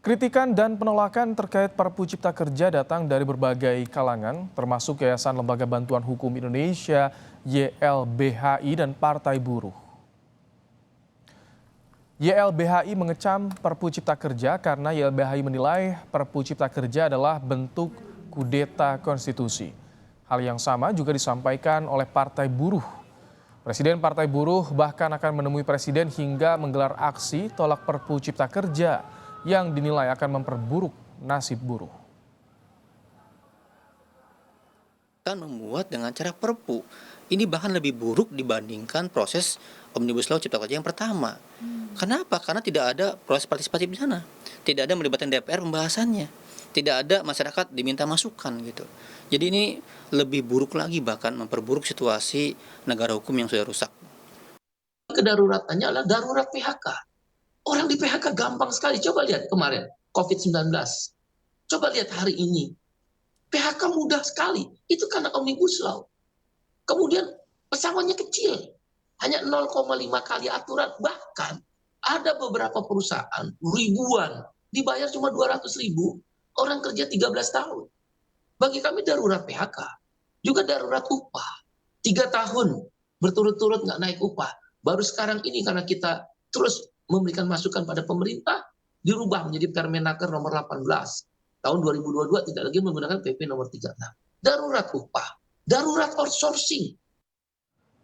Kritikan dan penolakan terkait Perpu Cipta Kerja datang dari berbagai kalangan, termasuk Yayasan Lembaga Bantuan Hukum Indonesia (YLBHI) dan Partai Buruh. YLBHI mengecam Perpu Cipta Kerja karena YLBHI menilai Perpu Cipta Kerja adalah bentuk kudeta konstitusi. Hal yang sama juga disampaikan oleh Partai Buruh. Presiden Partai Buruh bahkan akan menemui Presiden hingga menggelar aksi tolak Perpu Cipta Kerja yang dinilai akan memperburuk nasib buruh. Kan membuat dengan cara perpu. Ini bahkan lebih buruk dibandingkan proses Omnibus Law Cipta Kerja yang pertama. Kenapa? Karena tidak ada proses partisipatif di sana. Tidak ada melibatkan DPR pembahasannya. Tidak ada masyarakat diminta masukan gitu. Jadi ini lebih buruk lagi, bahkan memperburuk situasi negara hukum yang sudah rusak. Kedaruratannya adalah darurat PHK. Orang di PHK gampang sekali. Coba lihat kemarin COVID-19. Coba lihat hari ini. PHK mudah sekali. Itu karena Omnibus Law. Kemudian pesangonnya kecil. Hanya 0,5 kali aturan. Bahkan ada beberapa perusahaan ribuan dibayar cuma 200.000, orang kerja 13 tahun. Bagi kami darurat PHK. Juga darurat upah. 3 tahun berturut-turut nggak naik upah. Baru sekarang ini karena kita terus memberikan masukan pada pemerintah, dirubah menjadi Permenaker nomor 18 tahun 2022, tidak lagi menggunakan PP nomor 36. Darurat upah, darurat outsourcing.